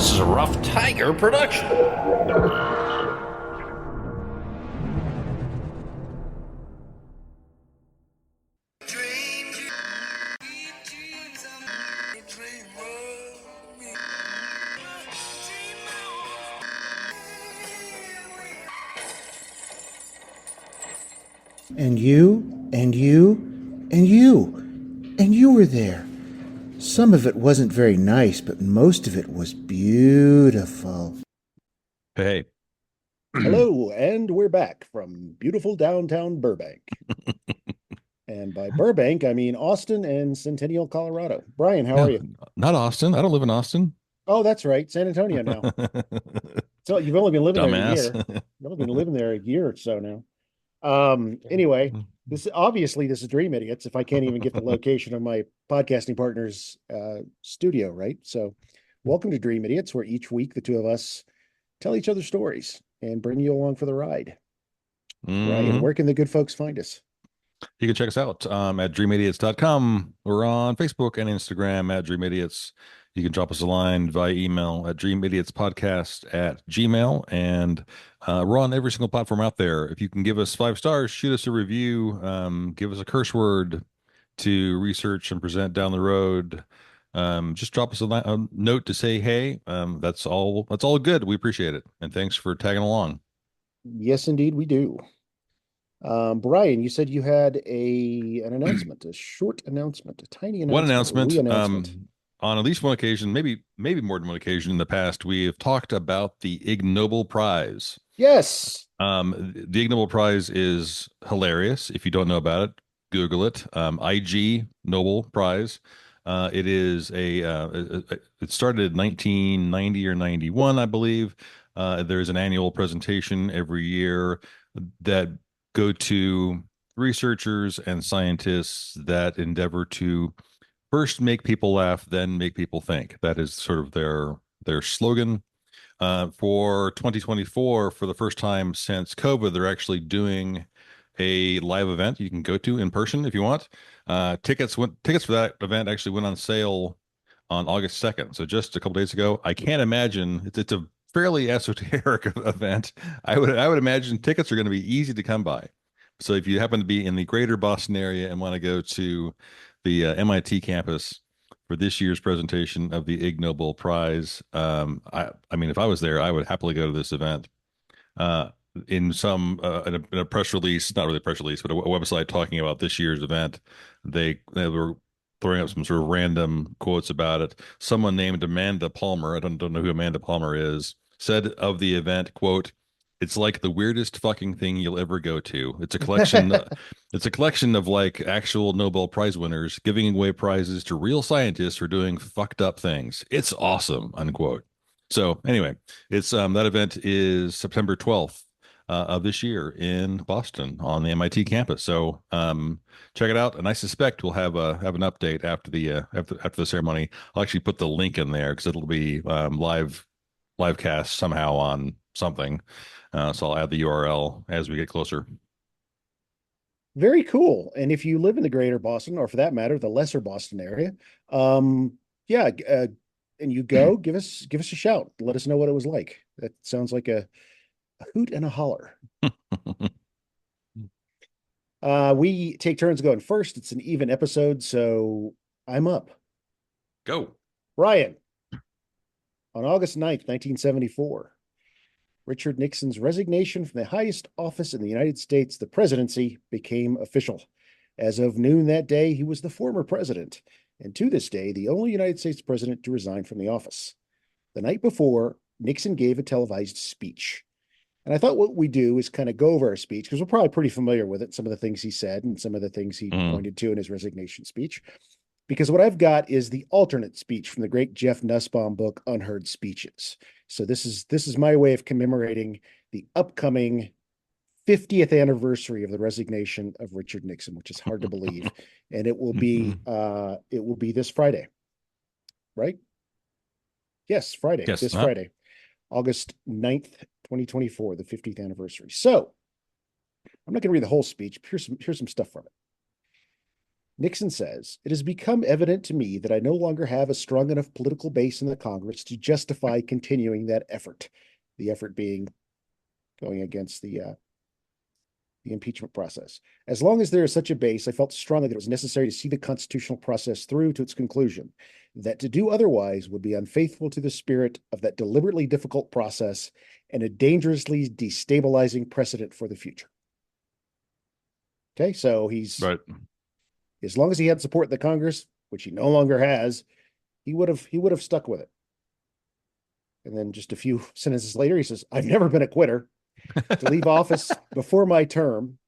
This is a Rough Tiger production. And you, and you, and you, and you were there. Some of it wasn't very nice, but most of it was beautiful. Hey. Hello, and we're back from beautiful downtown Burbank. And by Burbank, I mean Austin and Centennial, Colorado. Bryan, how are No, you? not Austin. I don't live in Austin. Oh, that's right, San Antonio now. So you've only been living there a Dumbass. year. You've only been living there a year or so now. Anyway, this is Dream Idiots. If I can't even get the location of my podcasting partner's studio, right? So, welcome to Dream Idiots, where each week the two of us tell each other stories and bring you along for the ride. Bryan, Mhm. where can the good folks find us? You can check us out at dreamidiots.com. We're on Facebook and Instagram at Dream Idiots. You can drop us a line via email at dreamidiotspodcast@gmail. And we're on every single platform out there. If you can give us 5 stars, shoot us a review, give us a curse word to research and present down the road. Just drop us a note to say, hey, that's all. That's all good. We appreciate it. And thanks for tagging along. Yes, indeed, we do. Bryan, you said you had an announcement, a short announcement, a tiny One announcement, a wee announcement, announcement. on at least one occasion, maybe more than one occasion in the past, we have talked about the Ig Nobel Prize. Yes. The Ig Nobel Prize is hilarious. If you don't know about it, Google it. IG Nobel Prize. It is it started in 1990 or 91, I believe. There's an annual presentation every year that go to researchers and scientists that endeavor to first make people laugh, then make people think. That is sort of their slogan. For 2024, for the first time since COVID, they're actually doing a live event you can go to in person if you want. Tickets for that event actually went on sale on August 2nd, so just a couple days ago. I can't imagine it's a fairly esoteric event. I would imagine tickets are going to be easy to come by. So if you happen to be in the greater Boston area and want to go to the MIT campus for this year's presentation of the Ig Nobel Prize, I mean, if I was there, I would happily go to this event. Uh, in a press release, not really a press release, but a website talking about this year's event, they were throwing up some sort of random quotes about it. Someone named Amanda Palmer, I don't know who Amanda Palmer is, said of the event, quote, "It's like the weirdest fucking thing you'll ever go to. It's a collection it's a collection of like actual Nobel Prize winners giving away prizes to real scientists for doing fucked up things. It's awesome," unquote. So anyway, it's that event is September 12th of this year in Boston on the MIT campus. So check it out, and I suspect we'll have an update after the ceremony. I'll actually put the link in there because it'll be live cast somehow on something. So I'll add the URL as we get closer. Very cool. And if you live in the greater Boston, or for that matter, the lesser Boston area, yeah, and you go, give us a shout. Let us know what it was like. That sounds like a hoot and a holler. We take turns going first. It's an even episode, so I'm up. Go. Bryan, on August 9th, 1974, Richard Nixon's resignation from the highest office in the United States, the presidency, became official. As of noon that day, he was the former president, and to this day, the only United States president to resign from the office. The night before, Nixon gave a televised speech. And I thought what we do is kind of go over our speech because we're probably pretty familiar with it, some of the things he said and some of the things he Mm. pointed to in his resignation speech. Because what I've got is the alternate speech from the great Jeff Nussbaum book, Unheard Speeches. So this is my way of commemorating the upcoming 50th anniversary of the resignation of Richard Nixon, which is hard to believe. And it will be this Friday, right? Yes, Friday, Yes. this Huh? Friday, August 9th, 2024, the 50th anniversary. So I'm not going to read the whole speech. Here's some stuff from it. Nixon says, "It has become evident to me that I no longer have a strong enough political base in the Congress to justify continuing that effort." The effort being going against the impeachment process. "As long as there is such a base, I felt strongly that it was necessary to see the constitutional process through to its conclusion, that to do otherwise would be unfaithful to the spirit of that deliberately difficult process and a dangerously destabilizing precedent for the future." Okay, so Right. as long as he had support in the Congress, which he no longer has, he would have stuck with it. And then just a few sentences later, he says, "I've never been a quitter. To leave office before my term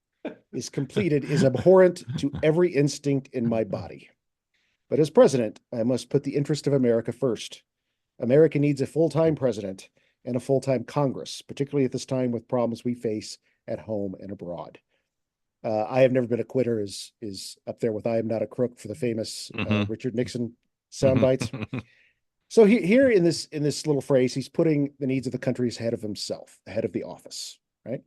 is completed is abhorrent to every instinct in my body. But as president, I must put the interest of America first. America needs a full-time president and a full-time Congress, particularly at this time with problems we face at home and abroad." "I have never been a quitter" is up there with "I am not a crook" for the famous Richard Nixon sound bites. So here in this little phrase, he's putting the needs of the country ahead of himself, ahead of the office, right?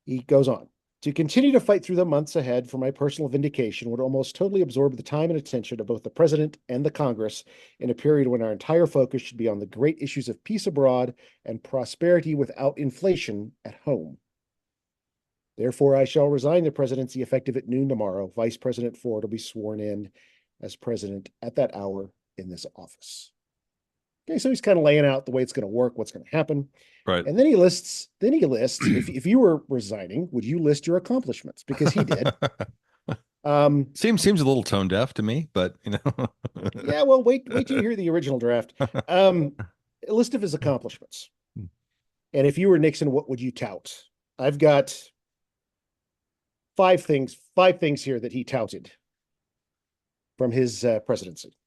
He goes on, "To continue to fight through the months ahead for my personal vindication would almost totally absorb the time and attention of both the president and the Congress in a period when our entire focus should be on the great issues of peace abroad and prosperity without inflation at home. Therefore, I shall resign the presidency effective at noon tomorrow. Vice President Ford will be sworn in as president at that hour in this office." Okay, so he's kind of laying out the way it's going to work, what's going to happen. Right. And then he lists, if you were resigning, would you list your accomplishments? Because he did. Seems a little tone deaf to me, but Yeah, well, wait till you hear the original draft. A list of his accomplishments. And if you were Nixon, what would you tout? I've got five things here that he touted from his presidency.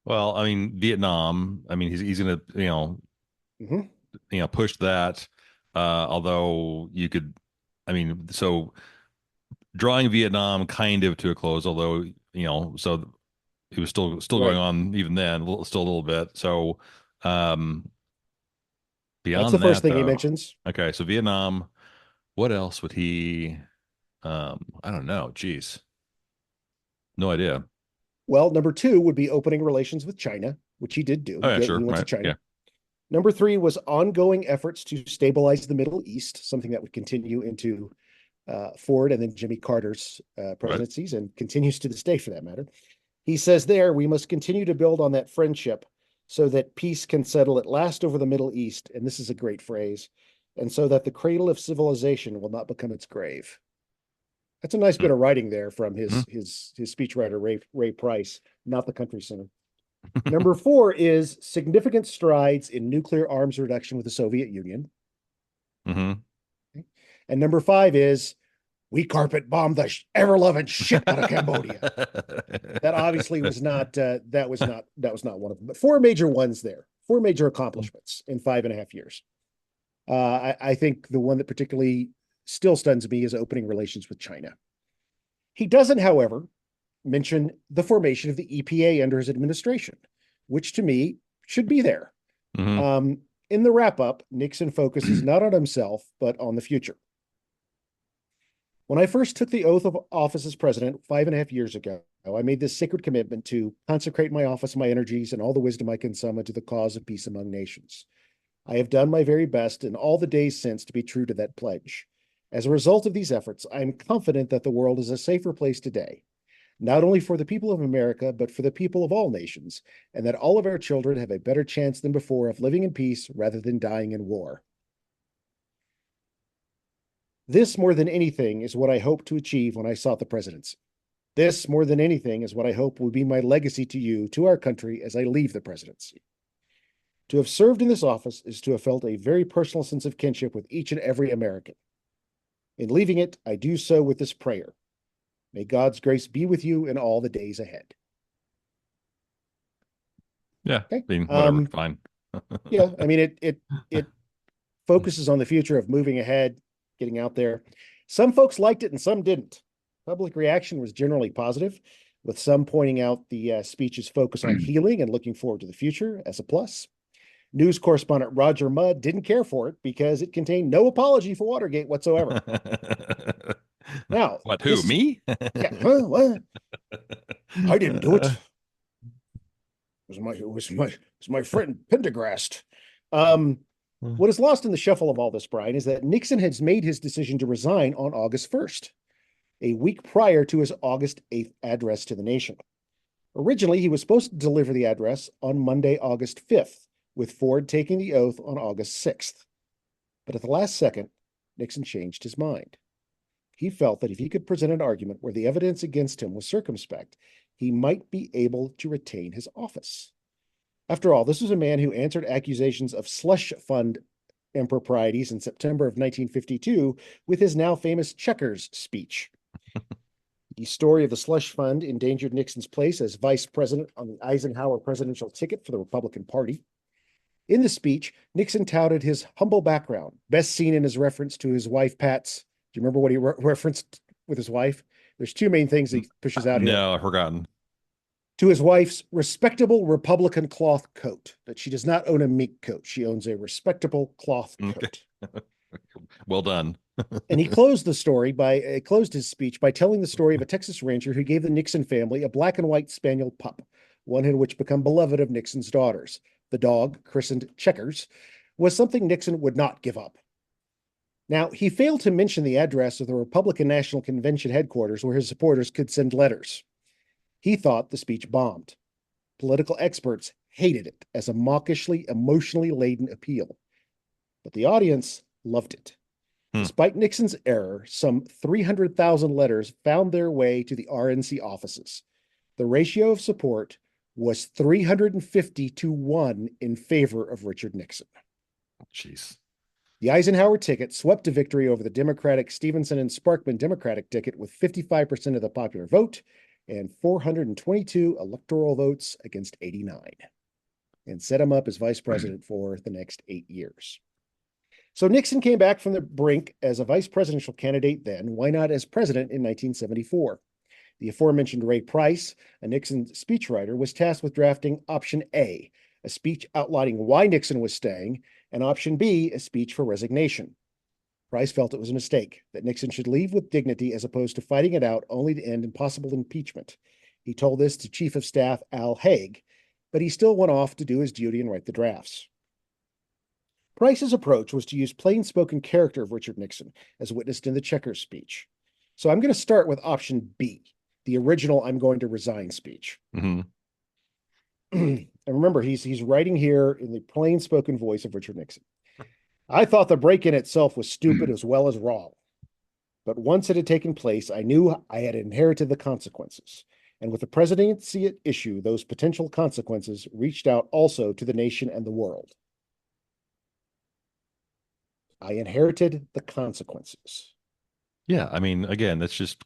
Well, I mean, Vietnam, I mean, he's going to, push that. Although you could, I mean, so drawing Vietnam kind of to a close, although, so it was still going on even then, still a little bit. So, beyond that's the first thing he though, mentions. Okay. So Vietnam, what else would he, I don't know. Geez. No idea. Well, number 2 would be opening relations with China, which he did do. Oh, yeah, sure. He went to Right. China. Yeah. Number 3 was ongoing efforts to stabilize the Middle East, something that would continue into Ford and then Jimmy Carter's presidencies, and continues to this day for that matter. He says there, "We must continue to build on that friendship so that peace can settle at last over the Middle East," and this is a great phrase, "and so that the cradle of civilization will not become its grave." That's a nice bit of writing there from his speechwriter, Ray Price, not the country singer. Number 4 is significant strides in nuclear arms reduction with the Soviet Union. Mm-hmm. And number 5 is we carpet bombed the ever-loving shit out of Cambodia. That obviously was not that was not one of them. But 4 major ones there, 4 major accomplishments in 5.5 years. I think the one that particularly still stuns me is opening relations with China. He doesn't, however, mention the formation of the EPA under his administration, which to me should be there. Mm-hmm. In the wrap-up, Nixon focuses not on himself, but on the future. "When I first took the oath of office as president 5.5 years ago, I made this sacred commitment to consecrate my office, my energies, and all the wisdom I can summon to the cause of peace among nations. I have done my very best in all the days since to be true to that pledge. As a result of these efforts, I am confident that the world is a safer place today, not only for the people of America, but for the people of all nations, and that all of our children have a better chance than before of living in peace rather than dying in war. This, more than anything, is what I hoped to achieve when I sought the presidency. This, more than anything, is what I hope will be my legacy to you, to our country, as I leave the presidency. To have served in this office is to have felt a very personal sense of kinship with each and every American. In leaving it, I do so with this prayer. May God's grace be with you in all the days ahead." Yeah. Okay. I mean, whatever. Fine. Yeah. I mean, it focuses on the future of moving ahead, getting out there. Some folks liked it and some didn't. Public reaction was generally positive, with some pointing out the speech's focus on healing and looking forward to the future as a plus. News correspondent Roger Mudd didn't care for it because it contained no apology for Watergate whatsoever. Now, What? Who? Me? yeah, huh? What? I didn't do it. It was my friend Pendergrast. Um, what is lost in the shuffle of all this, Bryan, is that Nixon has made his decision to resign on August 1st, a week prior to his August 8th address to the nation. Originally, he was supposed to deliver the address on Monday, August 5th, with Ford taking the oath on August 6th. But at the last second, Nixon changed his mind. He felt that if he could present an argument where the evidence against him was circumspect, he might be able to retain his office. After all, this was a man who answered accusations of slush fund improprieties in September of 1952 with his now famous Checkers speech. The story of the slush fund endangered Nixon's place as vice president on the Eisenhower presidential ticket for the Republican Party. In the speech, Nixon touted his humble background, best seen in his reference to his wife, Pat's. Do you remember what he referenced with his wife? There's two main things he pushes out here. No, I've forgotten. To his wife's respectable Republican cloth coat, that she does not own a mink coat. She owns a respectable cloth coat. Okay. Well done. And he closed his speech by telling the story of a Texas rancher who gave the Nixon family a black and white spaniel pup, one in which become beloved of Nixon's daughters. The dog, christened Checkers, was something Nixon would not give up. Now, he failed to mention the address of the Republican National Convention headquarters where his supporters could send letters. He thought the speech bombed. Political experts hated it as a mawkishly, emotionally laden appeal. But the audience loved it. Despite Nixon's error, some 300,000 letters found their way to the RNC offices. The ratio of support was 350 to 1 in favor of Richard Nixon. Jeez. The Eisenhower ticket swept to victory over the Democratic Stevenson and Sparkman Democratic ticket with 55% of the popular vote and 422 electoral votes against 89, and set him up as vice president for the next 8 years. So Nixon came back from the brink as a vice presidential candidate then, why not as president in 1974? The aforementioned Ray Price, a Nixon speechwriter, was tasked with drafting Option A, a speech outlining why Nixon was staying, and Option B, a speech for resignation. Price felt it was a mistake, that Nixon should leave with dignity as opposed to fighting it out only to end in possible impeachment. He told this to Chief of Staff Al Haig, but he still went off to do his duty and write the drafts. Price's approach was to use plain-spoken character of Richard Nixon, as witnessed in the Checkers speech. So I'm going to start with Option B, the original "I'm going to resign" speech. Mm-hmm. And remember, he's writing here in the plain-spoken voice of Richard Nixon. I thought the break-in itself was stupid as well as wrong. But once it had taken place, I knew I had inherited the consequences. And with the presidency at issue, those potential consequences reached out also to the nation and the world. I inherited the consequences. Yeah, I mean, again, that's just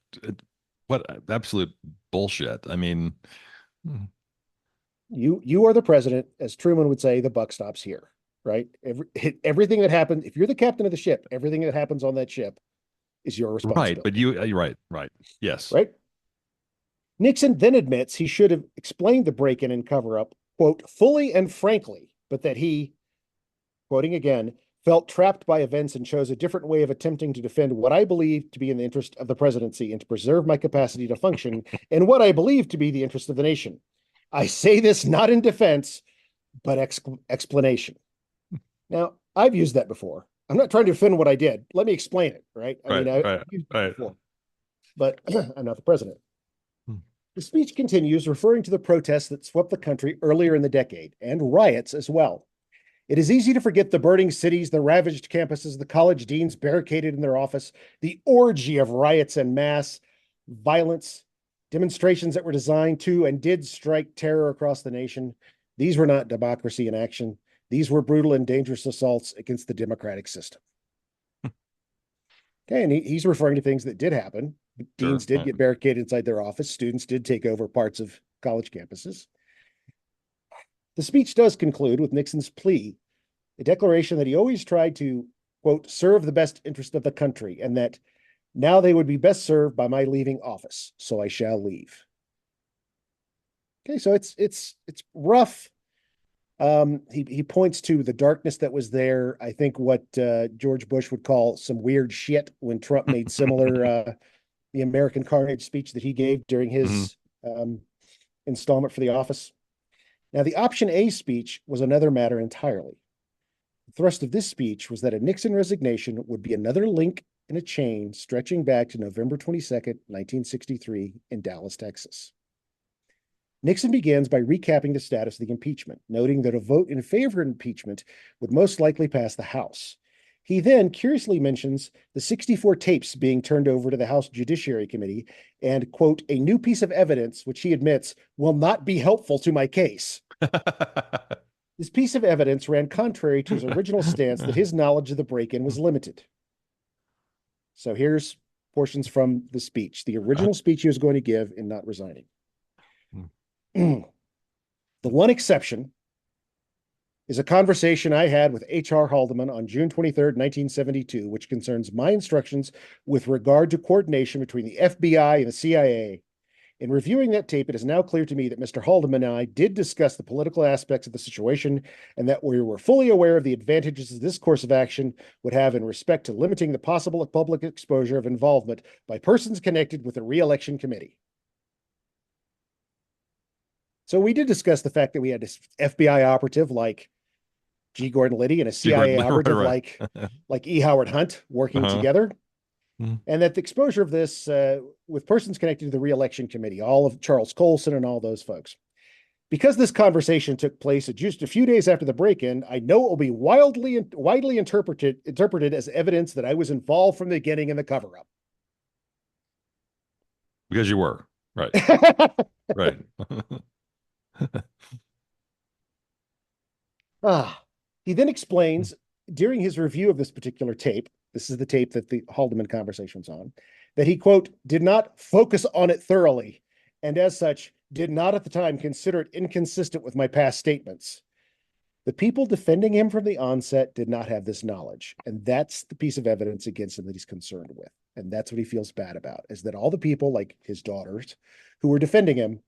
what absolute bullshit. I mean, you are the president, as Truman would say, the buck stops here, right? Everything that happens, if you're the captain of the ship, everything that happens on that ship is your responsibility. right, but you're right. Yes. Right? Nixon then admits he should have explained the break-in and cover-up, quote, fully and frankly, but that he, quoting again, felt trapped by events and chose a different way of attempting to defend what I believe to be in the interest of the presidency and to preserve my capacity to function in what I believe to be the interest of the nation. I say this not in defense, but explanation. Now, I've used that before. I'm not trying to defend what I did. Let me explain it, right? I've used it before, but I'm not the president. The speech continues, referring to the protests that swept the country earlier in the decade, and riots as well. It is easy to forget the burning cities, the ravaged campuses, the college deans barricaded in their office, the orgy of riots and mass violence, demonstrations that were designed to and did strike terror across the nation. These were not democracy in action. These were brutal and dangerous assaults against the democratic system. Okay, and he's referring to things that did happen. Deans did get barricaded inside their office. Students did take over parts of college campuses. The speech does conclude with Nixon's plea, a declaration that he always tried to, quote, serve the best interest of the country, and that now they would be best served by my leaving office, so I shall leave. Okay, so it's rough. He points to the darkness that was there. I think what George Bush would call some weird shit when Trump made similar the American Carnage speech that he gave during his installment for the office. Now, the option A speech was another matter entirely. The thrust of this speech was that a Nixon resignation would be another link in a chain stretching back to November 22nd, 1963, in Dallas, Texas. Nixon begins by recapping the status of the impeachment, noting that a vote in favor of impeachment would most likely pass the House. He then curiously mentions the 64 tapes being turned over to the House Judiciary Committee and, quote, a new piece of evidence, which he admits will not be helpful to my case. This piece of evidence ran contrary to his original stance that his knowledge of the break-in was limited. So here's portions from the speech, the original speech he was going to give in not resigning. The one exception is a conversation I had with H.R. Haldeman on June 23rd, 1972, which concerns my instructions with regard to coordination between the FBI and the CIA. In reviewing that tape, it is now clear to me that Mr. Haldeman and I did discuss the political aspects of the situation and that we were fully aware of the advantages this course of action would have in respect to limiting the possible public exposure of involvement by persons connected with the re-election committee. So we did discuss the fact that we had this FBI operative like G. Gordon Liddy and a CIA operative like E. Howard Hunt working together. And that the exposure of this with persons connected to the re-election committee, all of Charles Colson and all those folks. Because this conversation took place just a few days after the break-in, I know it will be widely interpreted as evidence that I was involved from the beginning in the cover-up. Because you were, right. Right. He then explains during his review of this particular tape, this is the tape that the Haldeman conversation's on, that he, quote, did not focus on it thoroughly, and as such, did not at the time consider it inconsistent with my past statements. The people defending him from the onset did not have this knowledge, and that's the piece of evidence against him that he's concerned with. And that's what he feels bad about, is that all the people, like his daughters, who were defending him,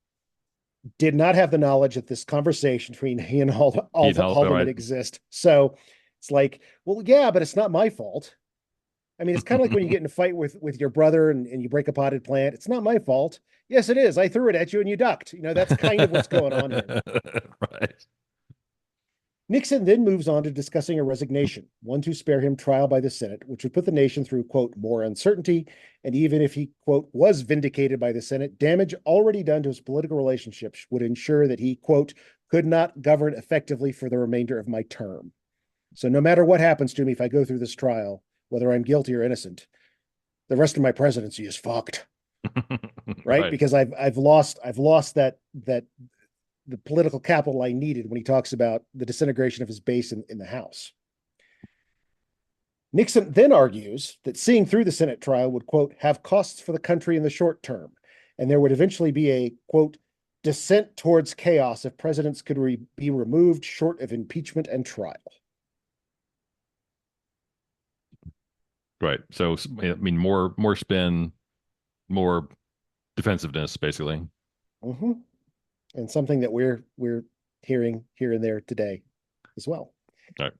did not have the knowledge that this conversation between he and Haldeman exist. So it's like, well, yeah, but it's not my fault. I mean, it's kind of like when you get in a fight with your brother and you break a potted plant. It's not my fault. Yes, it is. I threw it at you and you ducked. You know, that's kind of what's going on here. Right. Nixon then moves on to discussing a resignation, one to spare him trial by the Senate, which would put the nation through, quote, more uncertainty. And even if he, quote, was vindicated by the Senate, damage already done to his political relationships would ensure that he, quote, could not govern effectively for the remainder of my term. So no matter what happens to me, if I go through this trial, whether I'm guilty or innocent, the rest of my presidency is fucked. Right? Because I've lost that the political capital I needed when he talks about the disintegration of his base in the House. Nixon then argues that seeing through the Senate trial would, quote, have costs for the country in the short term, and there would eventually be a, quote, descent towards chaos if presidents could be removed short of impeachment and trial. Right. So, I mean, more spin, more defensiveness, basically. Mm-hmm. And something that we're hearing here and there today as well. Right.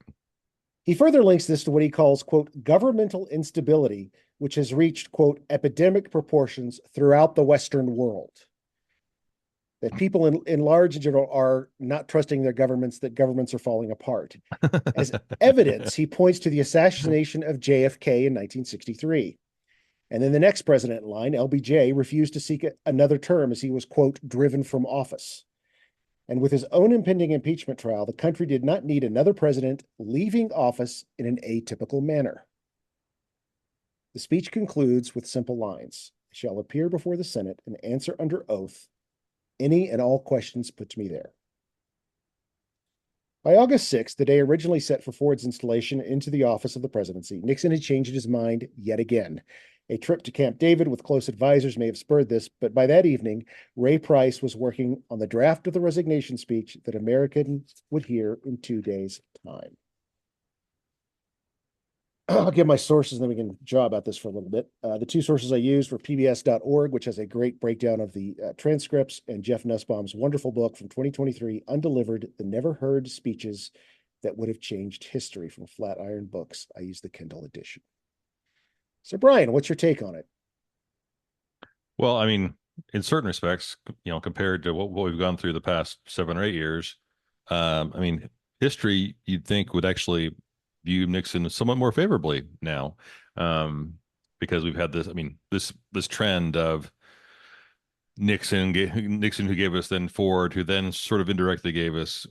He further links this to what he calls, quote, governmental instability, which has reached, quote, epidemic proportions throughout the Western world. That people in large and general are not trusting their governments, that governments are falling apart. As evidence, he points to the assassination of JFK in 1963. And then the next president in line, LBJ, refused to seek another term as he was, quote, driven from office. And with his own impending impeachment trial, the country did not need another president leaving office in an atypical manner. The speech concludes with simple lines: I shall appear before the Senate and answer under oath any and all questions put to me there. By August 6th, the day originally set for Ford's installation into the office of the presidency, Nixon had changed his mind yet again. A trip to Camp David with close advisors may have spurred this, but by that evening, Ray Price was working on the draft of the resignation speech that Americans would hear in 2 days' time. I'll give my sources, and then we can jaw about this for a little bit. The two sources I used were pbs.org, which has a great breakdown of the transcripts, and Jeff Nussbaum's wonderful book from 2023, Undelivered, The Never Heard Speeches That Would Have Changed History, from Flatiron Books. I used the Kindle edition. So, Bryan, what's your take on it? Well, I mean, in certain respects, compared to what we've gone through the past 7 or 8 years, I mean, history you'd think would actually view Nixon somewhat more favorably now, um, because we've had this. I mean, this trend of Nixon who gave us then Ford, who then sort of indirectly gave us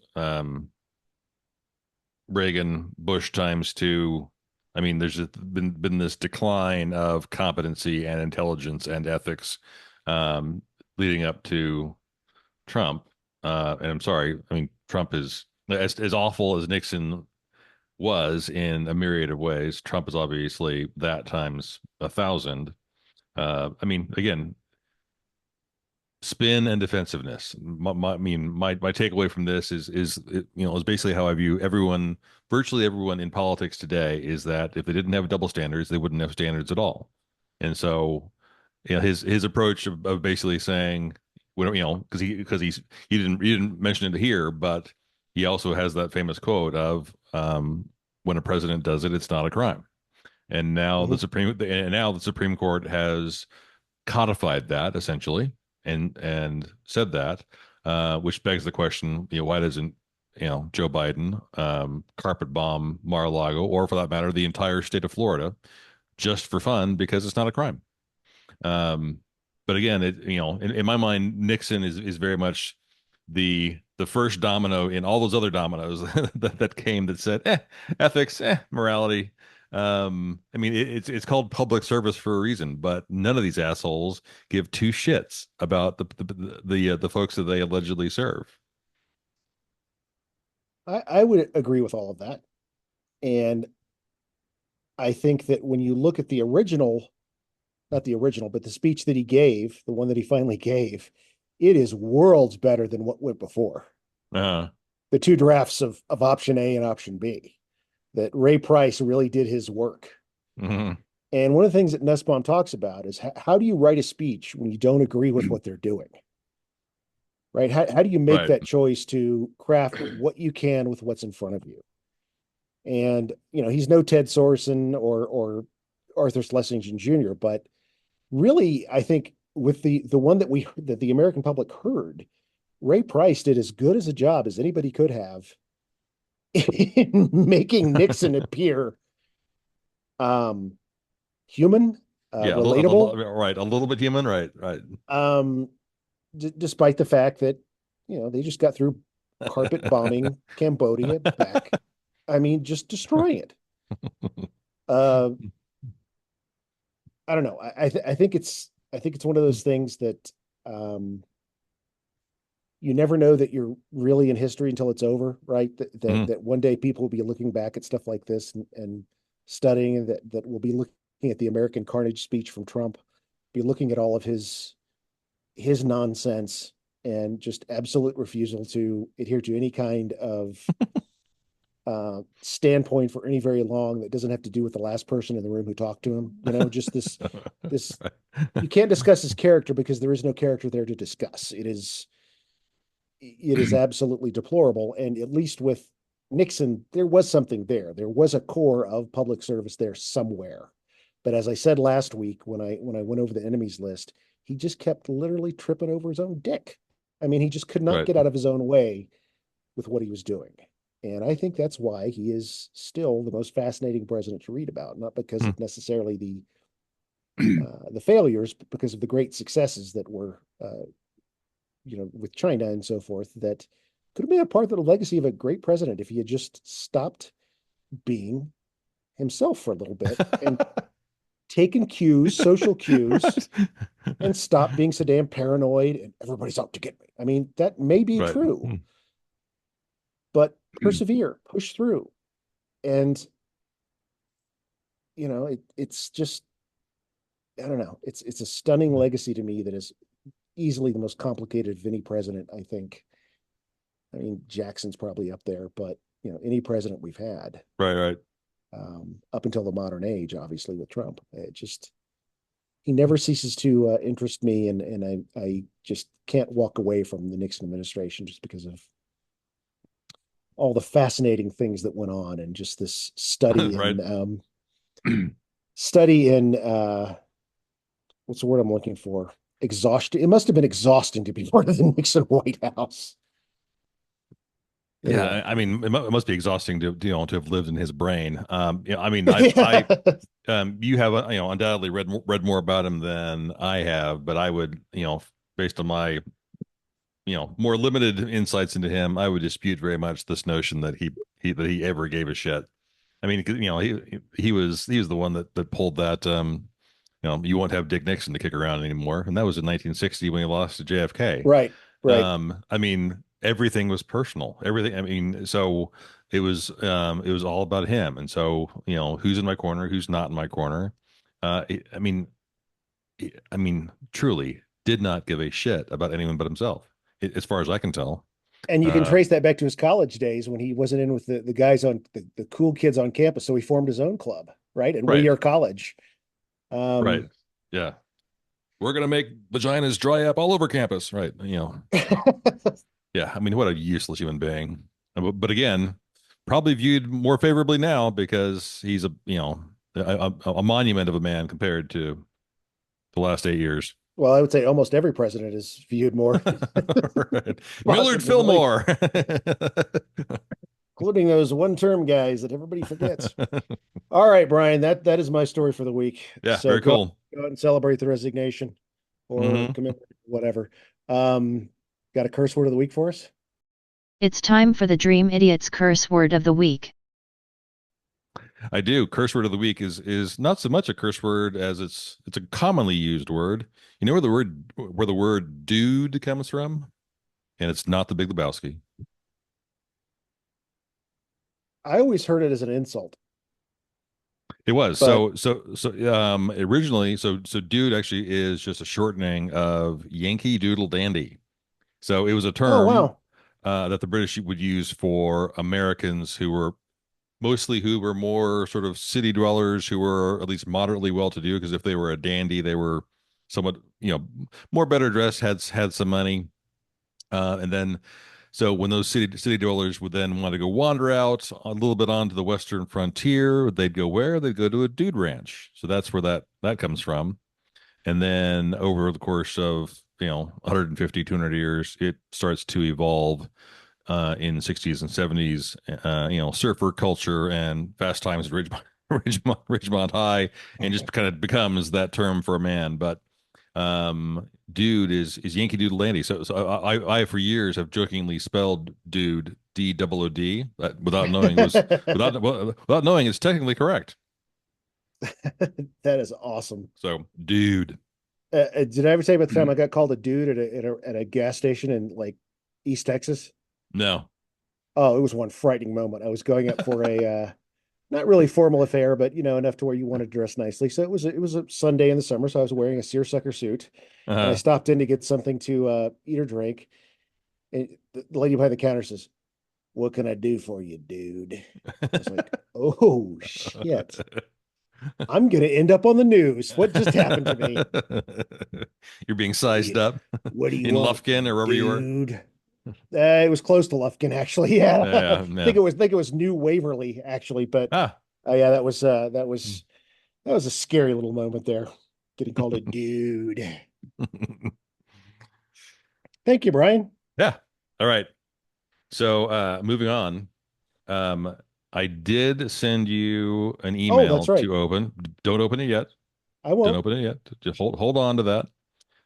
Reagan, Bush times two. I mean, there's just been this decline of competency and intelligence and ethics, leading up to Trump. And I'm sorry, I mean, Trump is as awful as Nixon was in a myriad of ways. Trump is obviously that times 1,000. I mean, again, spin and defensiveness. I mean, my takeaway from this is basically how I view everyone, virtually everyone in politics today, is that if they didn't have double standards, they wouldn't have standards at all. And so, his approach of basically saying, because he didn't mention it here, but he also has that famous quote of, when a president does it, it's not a crime. And now the Supreme Court has codified that essentially and said that, which begs the question, why doesn't Joe Biden carpet bomb Mar-a-Lago, or for that matter, the entire state of Florida, just for fun, because it's not a crime. But again, in my mind, Nixon is very much the first domino in all those other dominoes that came that said, ethics, morality. I mean, it's called public service for a reason, but none of these assholes give two shits about the folks that they allegedly serve. I would agree with all of that. And I think that when you look at the original, not the original, but the speech that he gave, the one that he finally gave, it is worlds better than what went before. The two drafts of option A and option B, that Ray Price really did his work. Mm-hmm. And one of the things that Nussbaum talks about is how do you write a speech when you don't agree with what they're doing? Right? How do you make that choice to craft what you can with what's in front of you? And, he's no Ted Sorensen or Arthur Schlesinger Jr., but really, I think with the one that the American public heard, Ray Price did as good as a job as anybody could have in making Nixon appear human, relatable. A little bit human, right. Despite the fact that, they just got through carpet bombing Cambodia back. I mean, just destroying it. I don't know. I think it's one of those things that you never know that you're really in history until it's over, right? That one day people will be looking back at stuff like this and studying, and that we'll be looking at the American carnage speech from Trump, be looking at all of his nonsense and just absolute refusal to adhere to any kind of standpoint for any very long that doesn't have to do with the last person in the room who talked to him. Just this you can't discuss his character because there is no character there to discuss. It is absolutely deplorable. And at least with Nixon, there was something there. There was a core of public service there somewhere. But as I said last week, when I went over the enemies list, he just kept literally tripping over his own dick. I mean, he just could not get out of his own way with what he was doing. And I think that's why he is still the most fascinating president to read about, not because of necessarily the failures, but because of the great successes that were, with China and so forth, that could have been a part of the legacy of a great president if he had just stopped being himself for a little bit and taken cues, social cues, and stopped being so damn paranoid and everybody's out to get me. I mean, that may be true, but persevere, push through. And, it's just, I don't know. It's a stunning legacy to me that is easily the most complicated of any president, I think. I mean, Jackson's probably up there, but, any president we've had. Right. Up until the modern age, obviously, with Trump. He never ceases to interest me, and I just can't walk away from the Nixon administration just because of all the fascinating things that went on, and just this study in what's the word I'm looking for? exhausting. It must have been exhausting to be part of the Nixon White House. Yeah, Anyway. I mean, it must be exhausting to have lived in his brain. I mean, Yeah. you have undoubtedly read more about him than I have, but I would, based on my, more limited insights into him, I would dispute very much this notion that he ever gave a shit. I mean, he was the one that pulled that, you won't have Dick Nixon to kick around anymore, and that was in 1960 when he lost to JFK. Right. Right. I mean, everything was personal. Everything. I mean, so it was all about him. And so, who's in my corner, who's not in my corner. I mean, truly did not give a shit about anyone but himself, as far as I can tell. And you can Uh, trace that back to his college days when he wasn't in with the guys on the cool kids on campus. So he formed his own club, right? At right, Whittier College. right, yeah. We're gonna make vaginas dry up all over campus, right? Yeah. I mean, what a useless human being. But again, probably viewed more favorably now because he's a monument of a man compared to the last 8 years. Well, I would say almost every president is viewed more Right. Millard positively, Fillmore. including those one-term guys that everybody forgets. All right, Bryan, that is my story for the week. Yeah, So very cool. go out and celebrate the resignation or Hmm. commit whatever. Got a curse word of the week for us? It's time for the Dream Idiot's curse word of the week. I do. Curse word of the week is not so much a curse word as it's a commonly used word. You know where the word dude comes from? And it's not the Big Lebowski. I always heard it as an insult, It was but originally so dude actually is just a shortening of Yankee Doodle Dandy. So it was a oh term wow. that the British would use for Americans who were more sort of city dwellers who were at least moderately well-to-do, because if they were a dandy, they were somewhat, more better dressed, had some money. And then so when those city dwellers would then want to go wander out a little bit onto the western frontier, they'd go where? They'd go to a dude ranch. So that's where that comes from. And then over the course of 150, 200 years, it starts to evolve in the 60s and 70s, surfer culture and Fast Times at Ridgemont High, and just kind of becomes that term for a man. But dude is Yankee Doodle Dandy. So I for years have jokingly spelled dude DOOD without knowing it was without knowing it's technically correct. That is awesome. So dude. Did I ever tell you about the time I got called a dude at a gas station in like East Texas? No. Oh, it was one frightening moment. I was going up for a not really formal affair, but enough to where you want to dress nicely. So it was a Sunday in the summer, so I was wearing a seersucker suit, and I Uh-huh. stopped in to get something to eat or drink. And the lady behind the counter says, "What can I do for you, dude?" I was like, "Oh shit, I'm gonna end up on the news. What just happened to me? You're being What do sized you up what do you in want, Lufkin or wherever you were. dude?" It was close to Lufkin, actually. Yeah, Yeah, I yeah. think it was New Waverly, actually. But Ah. yeah, that was a scary little moment there, getting called a dude. Thank you, Bryan. Yeah. All right. So moving on. Um, I did send you an Oh, that's email right. to open. Don't open it yet. I Don't won't. open it yet. Just hold on to that.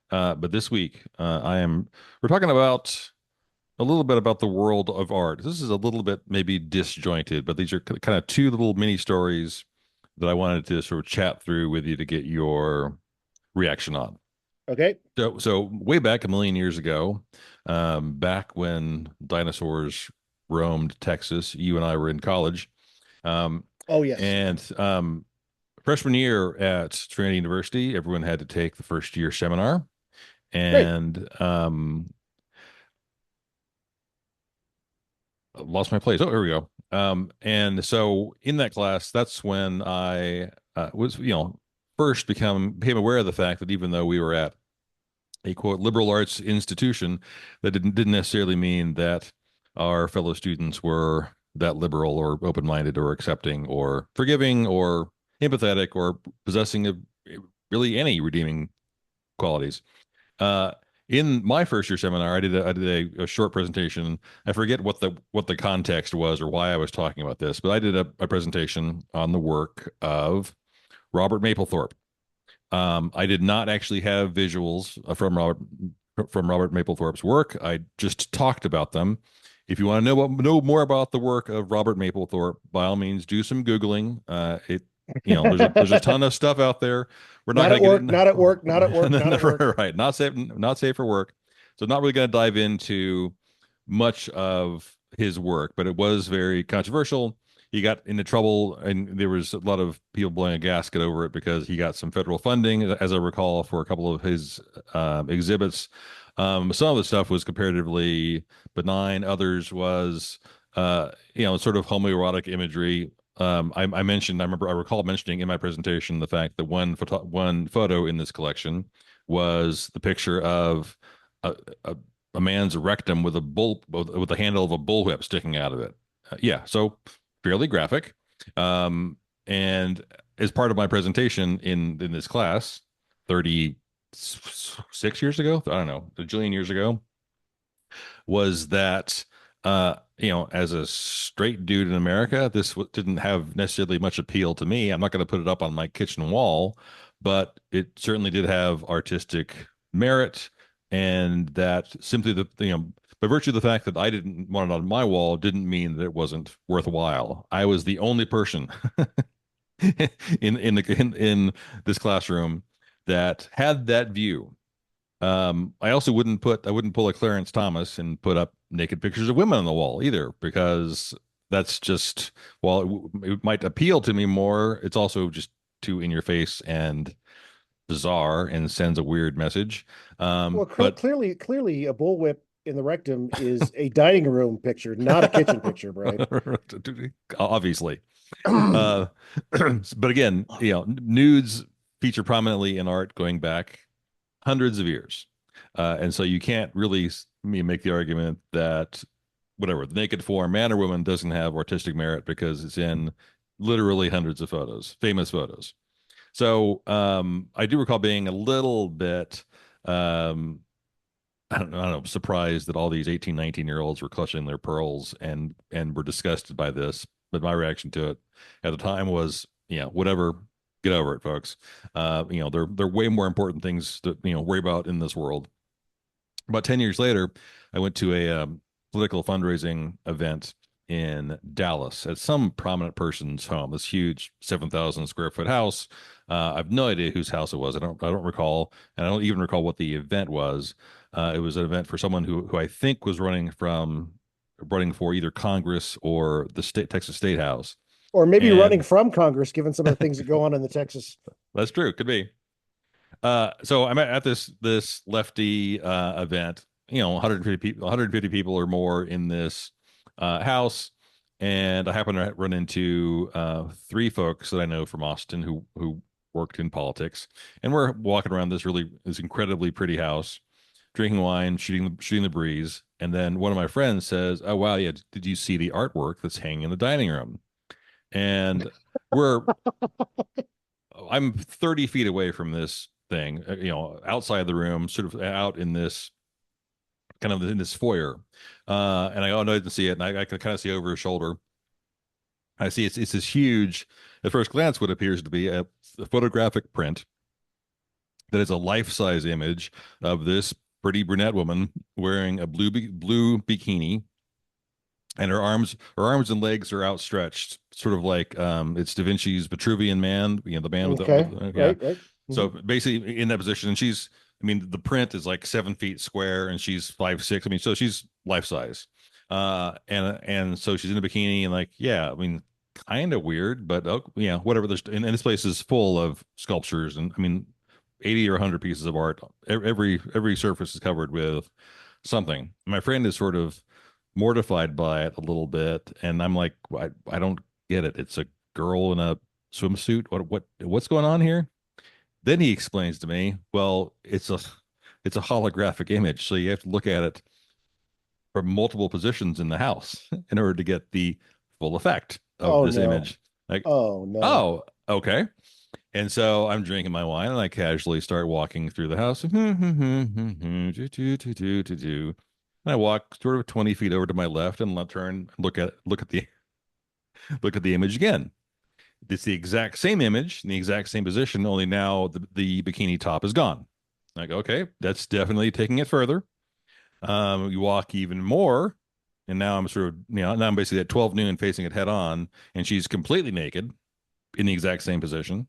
But this week, we're talking about a little bit about the world of art. This is a little bit maybe disjointed, but these are kind of two little mini stories that I wanted to sort of chat through with you to get your reaction on. Okay. So way back a million years ago, back when dinosaurs roamed Texas, you and I were in college, um, Oh, yes. and freshman year at Trinity University, everyone had to take the first year seminar, Great. and lost my place. Oh, here we go. And so in that class, that's when I was, first became aware of the fact that even though we were at a quote liberal arts institution, that didn't necessarily mean that our fellow students were that liberal or open-minded or accepting or forgiving or empathetic or possessing of really any redeeming qualities. Uh, in my first year seminar, I did a short presentation. I forget what the context was or why I was talking about this, but I did a presentation on the work of Robert Mapplethorpe. I did not actually have visuals from Robert Mapplethorpe's work. I just talked about them. If you want to know more about the work of Robert Mapplethorpe, by all means, do some googling. There's a ton of stuff out there. We're not Not going at to get work, it. not at work, not at work, not at work. Right, not safe for work. So not really going to dive into much of his work, but it was very controversial. He got into trouble, and there was a lot of people blowing a gasket over it because he got some federal funding, as I recall, for a couple of his exhibits. Some of the stuff was comparatively benign. Others was, sort of homoerotic imagery. I recall mentioning in my presentation the fact that one photo in this collection was the picture of a, a, a man's rectum with with the handle of a bullwhip sticking out of it. Yeah, so fairly graphic. And as part of my presentation in this class, 36 years ago, I don't know, a jillion years ago, was that as a straight dude in America, this didn't have necessarily much appeal to me. I'm not going to put it up on my kitchen wall, but it certainly did have artistic merit, and that simply by virtue of the fact that I didn't want it on my wall didn't mean that it wasn't worthwhile. I was the only person in this classroom that had that view. I wouldn't pull a Clarence Thomas and put up naked pictures of women on the wall either, because that's just, while it might appeal to me more, it's also just too in your face and bizarre and sends a weird message. Well, But clearly, a bullwhip in the rectum is a dining room picture, not a kitchen picture, Brian. obviously, uh, but again, nudes feature prominently in art going back hundreds of years. And so you can't really make the argument that whatever the naked form, man or woman, doesn't have artistic merit because it's in literally hundreds of photos, famous photos. So I do recall being a little bit, I don't know, surprised that all these 18, 19-year-olds were clutching their pearls and were disgusted by this. But my reaction to it at the time was, whatever, get over it, folks. They're way more important things to worry about in this world. About 10 years later, I went to a political fundraising event in Dallas at some prominent person's home. This huge 7,000 square foot house. I have no idea whose house it was. I don't recall, and I don't even recall what the event was. It was an event for someone who I think was running for either Congress or the Texas State House. Or maybe running And from Congress, given some of the things that go on in the Texas. that's true. Could be. So I'm at this lefty event, 150 people or more in this house, and I happen to run into three folks that I know from Austin who worked in politics, and we're walking around this incredibly pretty house, drinking wine, shooting the breeze, and then one of my friends says, "Oh wow, yeah, did you see the artwork that's hanging in the dining room?" And we're I'm 30 feet away from this thing, outside the room, sort of out in this kind of in this foyer. And I go, oh, no, I didn't see it. And I can kind of see over his shoulder. I see it's this huge, at first glance, what appears to be a photographic print that is a life-size image of this pretty brunette woman wearing a blue bikini, and her arms and legs are outstretched, sort of like it's Da Vinci's Vitruvian Man, the man with Okay, yeah. right. So basically in that position, and the print is like 7 feet square, and she's 5'6". So she's life size, and so she's in a bikini, and like, yeah, kind of weird, but whatever. And this place is full of sculptures, and 80 or 100 pieces of art. Every surface is covered with something. My friend is sort of mortified by it a little bit, and I'm like, I don't get it. It's a girl in a swimsuit. What's going on here? Then he explains to me, well, it's a holographic image, so you have to look at it from multiple positions in the house in order to get the full effect of Oh this no. image. Like, Oh no. oh, okay. And so I'm drinking my wine and I casually start walking through the house. And I walk sort of 20 feet over to my left and I'll turn and look at the look at the image again. It's the exact same image in the exact same position, only now the bikini top is gone. Like, okay, that's definitely taking it further. You walk even more, and now I'm sort of, now I'm basically at 12 noon facing it head on, and she's completely naked in the exact same position.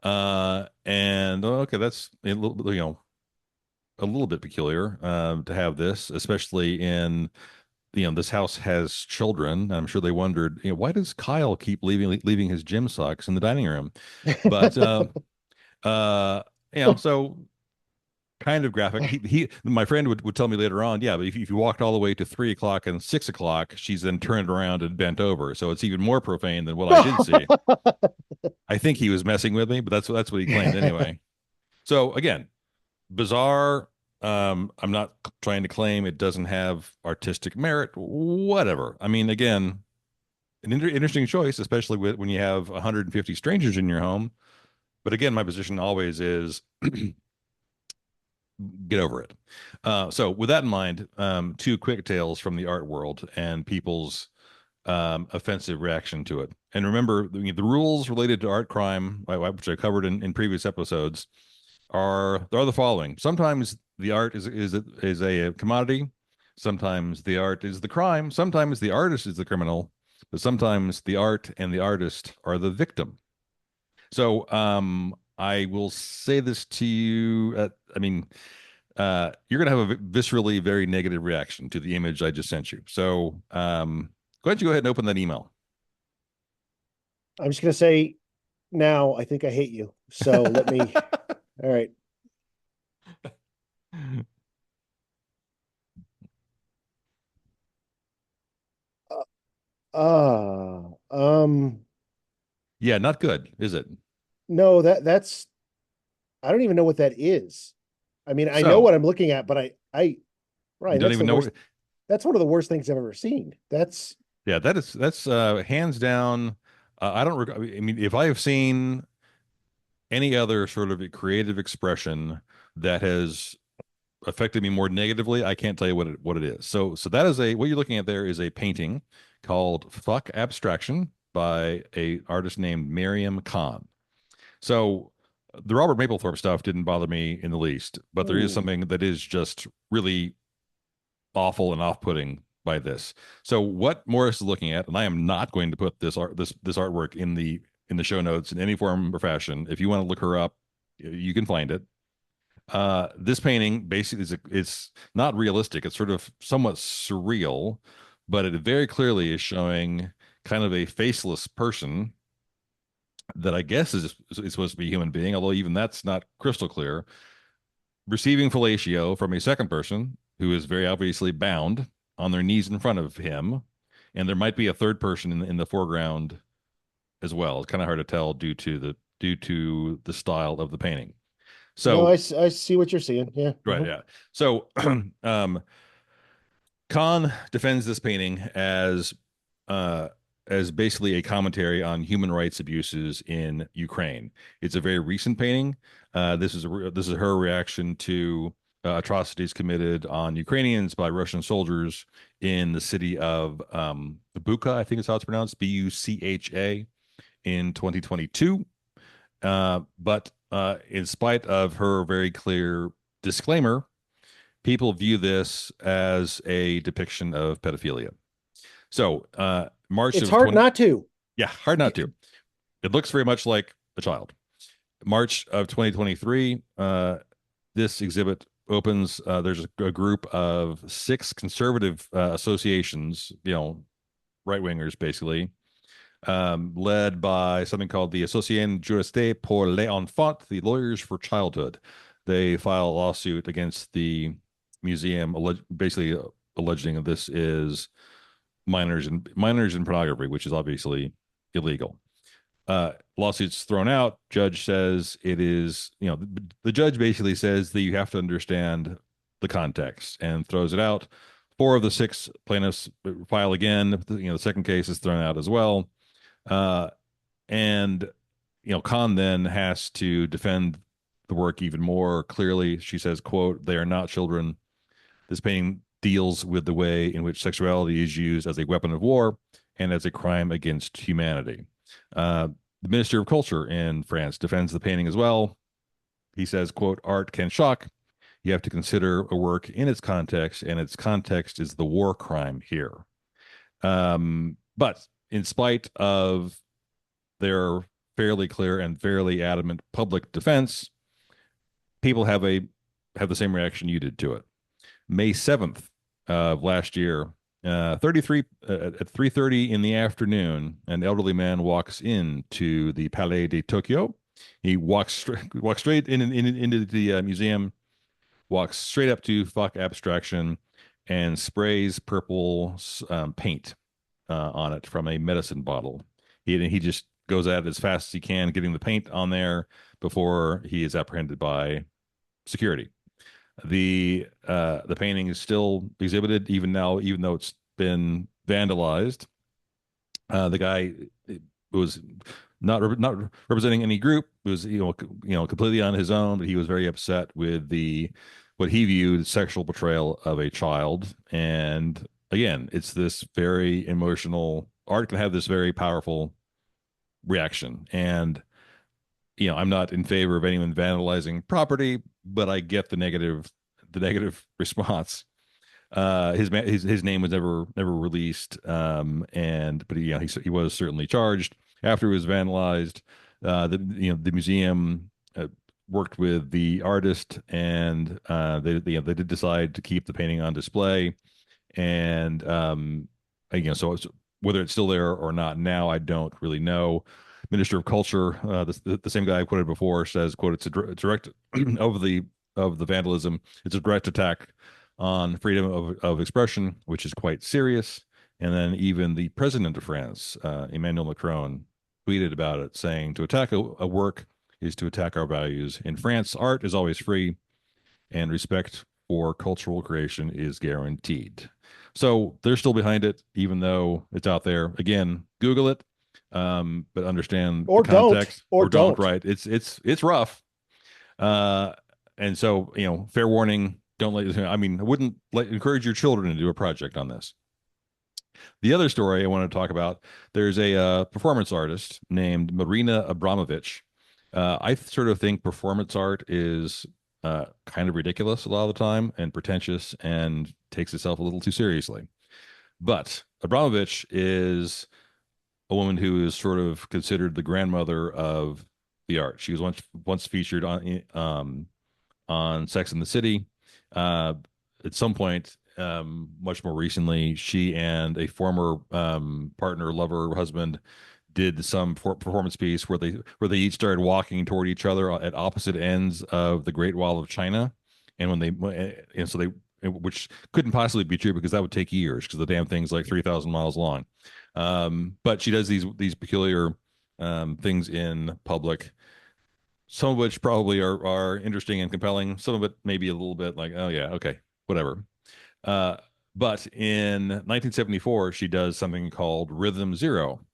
And okay, that's a little bit peculiar to have this, especially in this house has children. I'm sure they wondered, why does Kyle keep leaving his gym socks in the dining room? But uh, so kind of graphic. My friend would tell me later on, yeah, but if you walked all the way to 3 o'clock and 6 o'clock, she's then turned around and bent over. So it's even more profane than what I did see. I think he was messing with me, but that's what he claimed anyway. So again, bizarre. I'm not trying to claim it doesn't have artistic merit, whatever. I mean, again, an interesting choice, especially when you have 150 strangers in your home. But again, my position always is get over it. So with that in mind, two quick tales from the art world and people's offensive reaction to it. And remember, the rules related to art crime, which I covered in previous episodes, are the following. Sometimes the art is a commodity. Sometimes the art is the crime. Sometimes the artist is the criminal. But sometimes the art and the artist are the victim. So I will say this to you. You're going to have a viscerally very negative reaction to the image I just sent you. So go ahead and open that email. I'm just going to say now, I think I hate you. So let me, all right. Yeah, not good, is it? No, that's, I don't even know what that is. I mean, I know So what I'm looking at, but you Ryan, don't that's even the know. worst. That's one of the worst things I've ever seen. Yeah, that's hands down. I don't. I mean, if I have seen any other sort of creative expression that has affected me more negatively, I can't tell you what it is. So that is what you're looking at there is a painting called Fuck Abstraction by a artist named Miriam Cahn. So the Robert Mapplethorpe stuff didn't bother me in the least, but there is ooh, something that is just really awful and off-putting by this. So what Morris is looking at, and I am not going to put this artwork in the show notes in any form or fashion. If you want to look her up, you can find it. This painting basically it's not realistic. It's sort of somewhat surreal, but it very clearly is showing kind of a faceless person that I guess is supposed to be a human being, although even that's not crystal clear, receiving fellatio from a second person who is very obviously bound on their knees in front of him, and there might be a third person in the foreground as well. It's kind of hard to tell due to the style of the painting. no, So I see what you're seeing. Yeah. right, Mhm. yeah. So Cahn defends this painting as basically a commentary on human rights abuses in Ukraine. It's a very recent painting. This is her reaction to atrocities committed on Ukrainians by Russian soldiers in the city of Bucha, I think is how it's pronounced, Bucha, in 2022. But in spite of her very clear disclaimer, people view this as a depiction of pedophilia. So, March It's of hard 20, not to. yeah, hard not to. It looks very much like a child. March of 2023, this exhibit opens. There's a group of 6 conservative associations, right wingers basically, led by something called the Association Juriste pour l'Enfant, the Lawyers for Childhood. They file a lawsuit against the museum, basically alleging that this is minors in pornography, which is obviously illegal. Lawsuits thrown out. Judge says it is, the judge basically says that you have to understand the context and throws it out. 4 of the 6 plaintiffs file again. The second case is thrown out as well. And Cahn then has to defend the work even more clearly. She says, quote, "They are not children. This painting deals with the way in which sexuality is used as a weapon of war and as a crime against humanity." The Minister of Culture in France defends the painting as well. He says, quote, "Art can shock. You have to consider a work in its context, and its context is the war crime here." But in spite of their fairly clear and fairly adamant public defense, people have the same reaction you did to it. May 7th of last year, 33 at 3:30 in the afternoon, an elderly man walks into the Palais de Tokyo. He walks straight into the museum, walks straight up to fuck abstraction, and sprays purple paint on it from a medicine bottle. He just goes at it as fast as he can, getting the paint on there before he is apprehended by security. The painting is still exhibited even now, even though it's been vandalized. The guy was not representing any group. It was completely on his own, but he was very upset with what he viewed sexual betrayal of a child. And again, it's this very emotional art can have this very powerful reaction. And I'm not in favor of anyone vandalizing property, but I get the negative response. His name was never released, but he was certainly charged after it was vandalized. The museum worked with the artist, and they did decide to keep the painting on display. And so whether it's still there or not now, I don't really know. Minister of Culture, the same guy I quoted before, says, quote, "It's a direct of the vandalism. It's a direct attack on freedom of expression, which is quite serious." And then even the president of France, Emmanuel Macron, tweeted about it, saying, "To attack a work is to attack our values. In France, art is always free, and respect for cultural creation is guaranteed." So they're still behind it, even though it's out there. Again, Google it, but understand Or the context. don't. Or don't. Right? It's rough. And so, fair warning, don't I wouldn't encourage your children to do a project on this. The other story I want to talk about, there's a performance artist named Marina Abramovich. I sort of think performance art is kind of ridiculous a lot of the time and pretentious and takes itself a little too seriously. But Abramovich is a woman who is sort of considered the grandmother of the art. She was once featured on Sex and the City. At some point, much more recently, she and a former partner, lover, husband did some performance piece where they each started walking toward each other at opposite ends of the Great Wall of China, which couldn't possibly be true because that would take years because the damn thing's like 3,000 miles long. But she does these peculiar things in public, some of which probably are interesting and compelling. Some of it maybe a little bit like, oh yeah, okay, whatever. But in 1974, she does something called Rhythm Zero.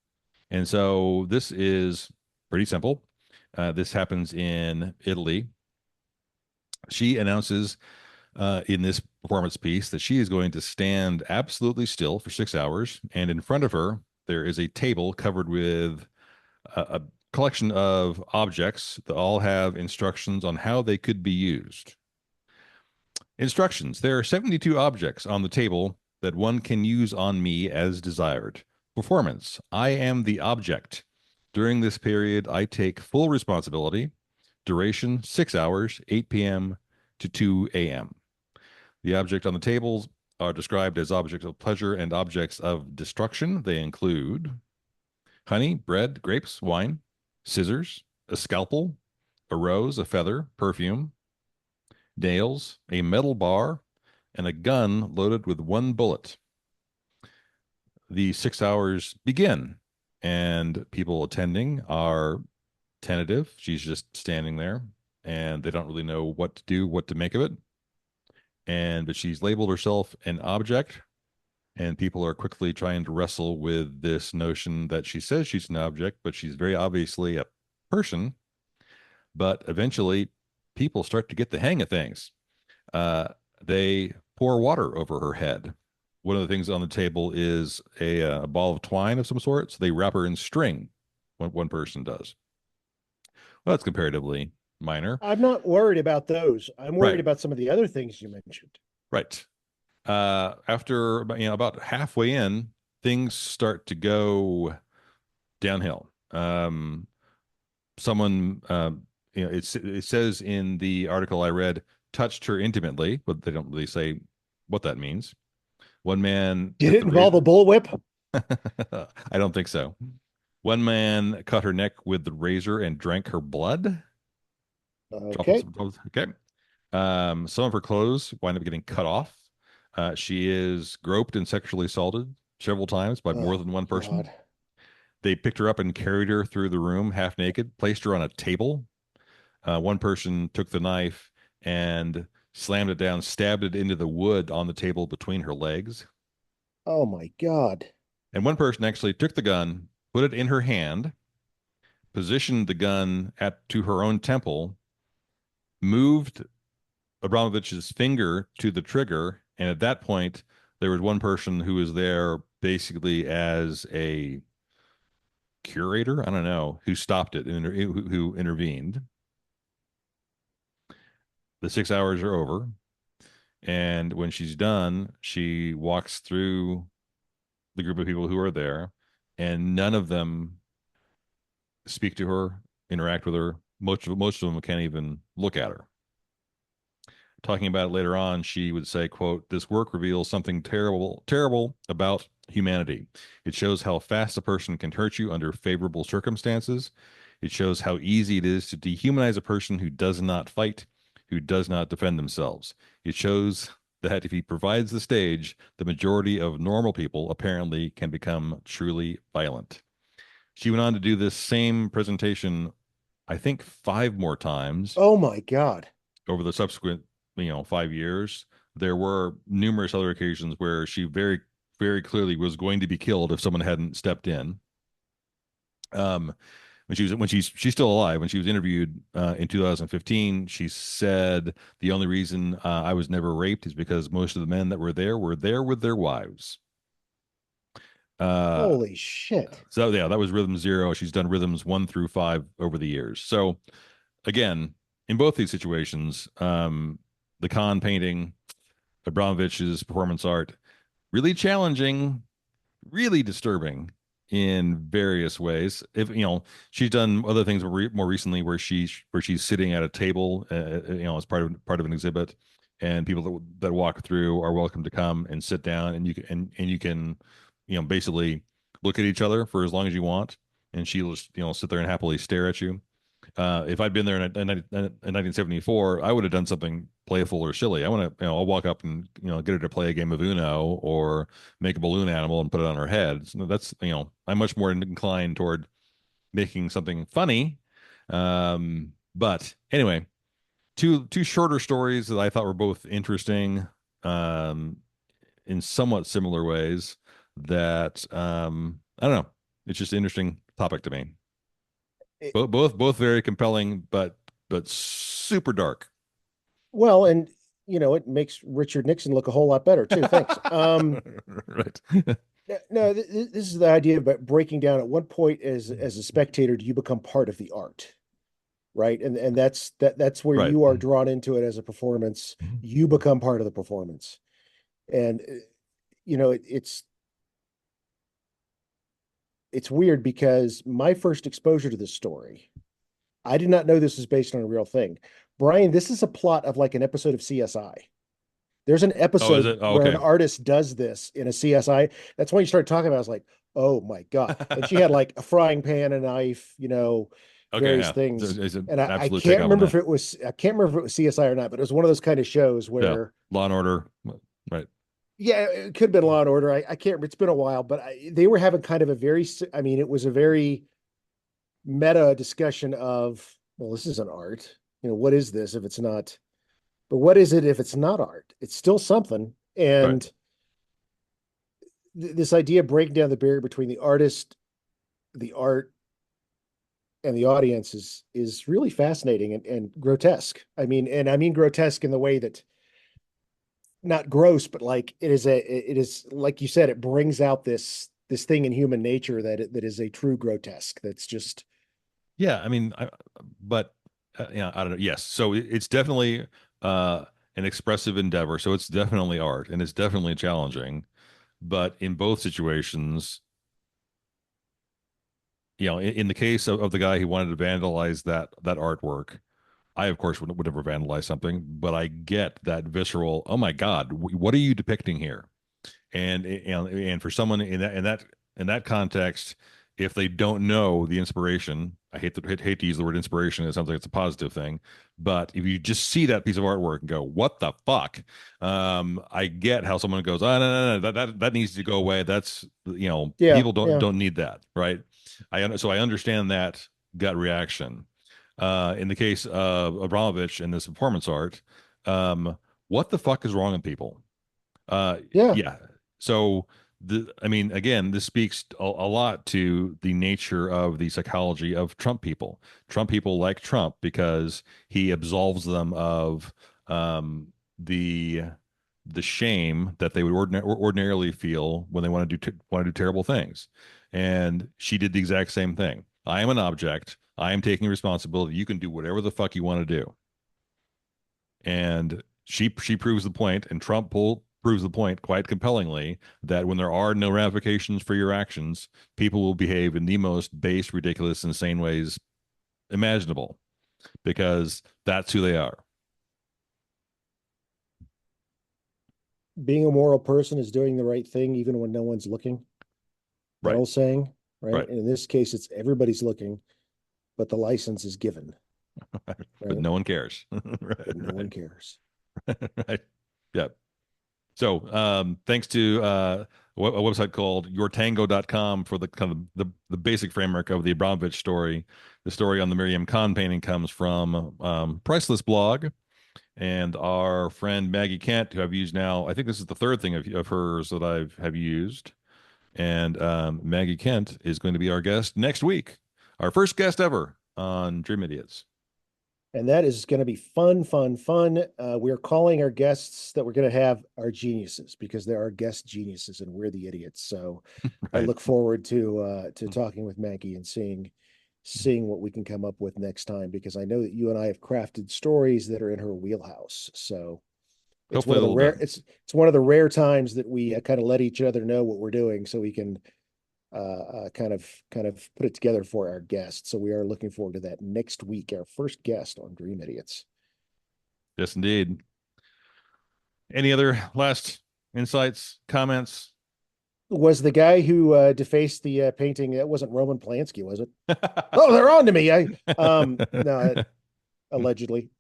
And so this is pretty simple. This happens in Italy. She announces in this performance piece that she is going to stand absolutely still for 6 hours. And in front of her, there is a table covered with a collection of objects that all have instructions on how they could be used. Instructions. There are 72 objects on the table that one can use on me as desired. Performance. I am the object. During this period, I take full responsibility. Duration, 6 hours, 8 p.m. to 2 a.m. The objects on the tables are described as objects of pleasure and objects of destruction. They include honey, bread, grapes, wine, scissors, a scalpel, a rose, a feather, perfume, nails, a metal bar, and a gun loaded with one bullet. The 6 hours begin, and people attending are tentative. She's just standing there, and they don't really know what to do, what to make of it. But she's labeled herself an object, and people are quickly trying to wrestle with this notion that she says she's an object, but she's very obviously a person, but eventually people start to get the hang of things. They pour water over her head. One of the things on the table is a ball of twine of some sort. So they wrap her in string. One person does. Well, that's comparatively minor. I'm not worried about those. I'm worried Right. about some of the other things you mentioned. Right. After about halfway in, things start to go downhill. Someone, it says in the article I read, touched her intimately, but they don't really say what that means. One man Did took it the involve a razor. bullwhip? I don't think so. One man cut her neck with the razor and drank her blood. Dropping Okay. some clothes. Okay. Some of her clothes wind up getting cut off. She is groped and sexually assaulted several times by more Oh, than one person. God. They picked her up and carried her through the room half naked, placed her on a table. One person took the knife and slammed it down, stabbed it into the wood on the table between her legs. Oh, my God. And one person actually took the gun, put it in her hand, positioned the gun to her own temple, moved Abramovich's finger to the trigger, and at that point, there was one person who was there basically as a curator. I don't know who stopped it and who intervened. The 6 hours are over, and when she's done, she walks through the group of people who are there, and none of them speak to her, interact with her. Most of them can't even look at her. Talking about it later on, she would say, quote, "This work reveals something terrible about humanity. It shows how fast a person can hurt you under favorable circumstances. It shows how easy it is to dehumanize a person who does not fight, who does not defend themselves. It shows that if he provides the stage, the majority of normal people apparently can become truly violent." She went on to do this same presentation, I think, 5 more times Oh, my God. over the subsequent 5 years. There were numerous other occasions where she very, very clearly was going to be killed if someone hadn't stepped in. When she's still alive, when she was interviewed in 2015, she said the only reason I was never raped is because most of the men that were there with their wives. Holy shit. So yeah, that was rhythm 0. She's done rhythms 1 through 5 over the years. So again, in both these situations, the Cahn painting, Abramovich's performance art, really challenging, really disturbing in various ways. If she's done other things more recently where she's sitting at a table, as part of an exhibit, and people that walk through are welcome to come and sit down, and you can basically look at each other for as long as you want, and she'll just sit there and happily stare at you. If I'd been there in 1974, I would have done something playful or silly. I want to, I'll walk up and get her to play a game of Uno or make a balloon animal and put it on her head. So that's I'm much more inclined toward making something funny. But anyway, two shorter stories that I thought were both interesting, in somewhat similar ways. That I don't know. It's just an interesting topic to me. Both very compelling, but super dark. Well, and it makes Richard Nixon look a whole lot better too. Thanks. Right. No, this is the idea about breaking down. At what point, as a spectator, do you become part of the art, right? And that's where Right. you are drawn into it as a performance. You become part of the performance, and it's weird because my first exposure to this story, I did not know this was based on a real thing. Bryan, this is a plot of like an episode of CSI. There's an Oh, is episode it? Oh, where an okay. artist does this in a CSI. That's when you started talking about it. I was like, oh my God. And she had like a frying pan, a knife, Okay, various yeah. things. It's an And I absolute can't takeoff on remember that. if it was CSI or not, but it was one of those kind of shows Yeah. where, Law and Order. Right. yeah, it could have been Law and Order. I can't, it's been a while, but they were having kind of it was a very meta discussion of, well, this is an art. What is this if it's not, but what is it if it's not art? It's still something. Right. And this idea of breaking down the barrier between the artist, the art, and the audience is really fascinating and grotesque. I mean grotesque in the way that not gross, but like it is like you said, it brings out this thing in human nature that is a true grotesque. That's just Yeah, I mean, but yeah, I don't know. Yes, so it's definitely an expressive endeavor. So it's definitely art, and it's definitely challenging. But in both situations, in the case of the guy who wanted to vandalize that artwork, I of course would never vandalize something. But I get that visceral. Oh my God, what are you depicting here? And for someone in that context, if they don't know the inspiration, I hate to use the word inspiration. It sounds like it's a positive thing, but if you just see that piece of artwork and go, "What the fuck?" I get how someone goes, "Oh, no, that needs to go away." That's yeah, people don't yeah. don't need that, right? I understand that gut reaction. In the case of Abramovich and this performance art, what the fuck is wrong with people? Yeah. Yeah. So I mean, again, this speaks a lot to the nature of the psychology of Trump people. Trump people like Trump because he absolves them of the shame that they would ordinarily feel when they want to do terrible things. And she did the exact same thing. I am an object. I am taking responsibility. You can do whatever the fuck you want to do. And she proves the point, and proves the point quite compellingly that when there are no ramifications for your actions, people will behave in the most base, ridiculous, insane ways imaginable because that's who they are. Being a moral person is doing the right thing even when no one's looking. That Right, old saying, right? right. And in this case, it's everybody's looking, but the license is given, But right? no one cares. But no one Right, cares. right, right. Yeah. So, thanks to a website called yourtango.com for the kind of the basic framework of the Abramovich story. The story on the Miriam Cahn painting comes from Priceless blog, and our friend Maggie Kent, who I've used now. I think this is the third thing of hers that have used. And Maggie Kent is going to be our guest next week, our first guest ever on Dream Idiots. And that is going to be fun, fun, fun. We're calling our guests that we're going to have our geniuses because there are guest geniuses and we're the idiots. So I Right. look forward to talking with Maggie and seeing what we can come up with next time because I know that you and I have crafted stories that are in her wheelhouse. So it's one Hopefully of a the little rare bit. it's one of the rare times that we kind of let each other know what we're doing so we can kind of put it together for our guests. So we are looking forward to that next week, our first guest on Dream Idiots. Yes, indeed. Any other last insights, comments? Was the guy who defaced the painting? That wasn't Roman Polanski, was it? Oh, they're on to me. I no, allegedly.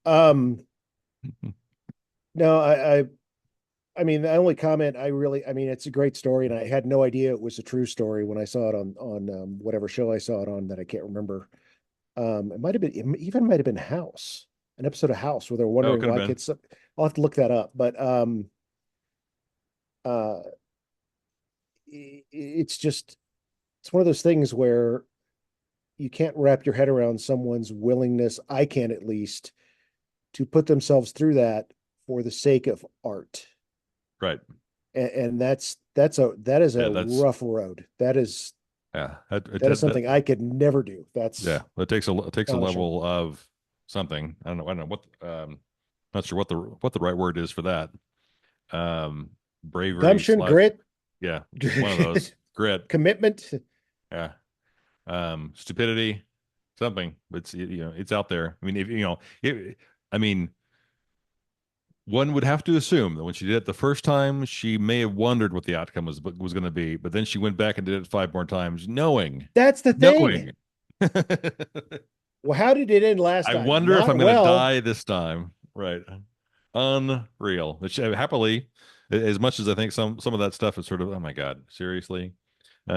No, I mean, the only comment I mean, it's a great story, and I had no idea it was a true story when I saw it on whatever show I saw it on that I can't remember. It might have been it even might have been House, an episode of House where they're Oh, it wondering could have why been. kids. I'll have to look that up, but uh, it's just it's one of those things where you can't wrap your head around someone's willingness. I can at least to put themselves through that for the sake of art, Right. and that is Yeah, a that's rough road. That is yeah. that is something I could never do. Yeah, That's that takes a astonishing. level of something. I don't know what not sure what the right word is for that. Bravery Gumption, slash grit, yeah, one of those. Grit. commitment. Yeah. Stupidity, something. But it's out there. I mean, if I mean, one would have to assume that when she did it the first time, she may have wondered what the outcome was going to be, but then she went back and did it 5 more times, knowing, That's the thing. knowing. Well, how did it end last I time? wonder if Not I'm going to well. die this time. Right. Unreal. Which happily, as much as I think some of that stuff is sort of, oh my God, seriously.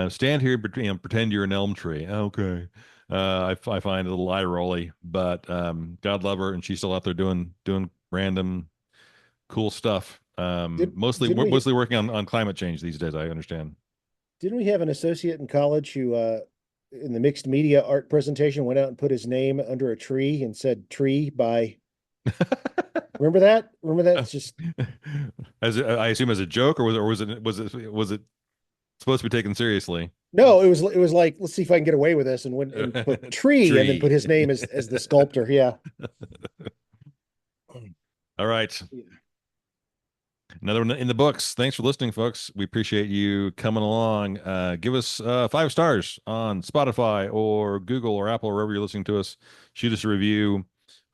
Stand here, pretend you're an elm tree. Okay. I find it a little eye rolly, but God love her, and she's still out there doing random cool stuff. Did Mostly didn't we mostly working on climate change these days. I understand. didn't we have an associate in college who in the mixed media art presentation, went out and put his name under a tree and said "tree" by. Remember that? Remember that? It's just I assume as a joke, or was it supposed to be taken seriously? no. It was like, let's see if I can get away with this, and went and put tree, and then Tree. put his name as the sculptor. Yeah. All right. Another one in the books. Thanks for listening, folks. We appreciate you coming along. Give us 5 stars on Spotify or Google or Apple, or wherever you're listening to us. Shoot us a review.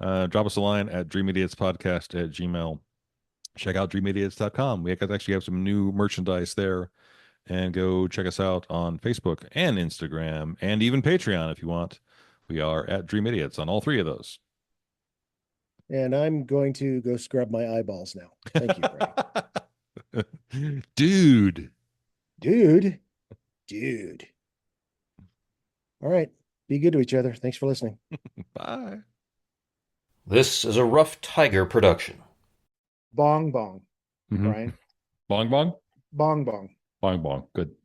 Drop us a line at dreamidiots.podcast@gmail.com. Check out dreamidiots.com. We actually have some new merchandise there. And go check us out on Facebook and Instagram and even Patreon if you want. We are at Dream Idiots on all 3 of those. And I'm going to go scrub my eyeballs now. Thank you, Bryan. Dude. Dude. All right. Be good to each other. Thanks for listening. Bye. This is a Rough Tiger production. Bong bong. Mhm. Bryan. Bong bong? Bong bong. Bong bong. Good.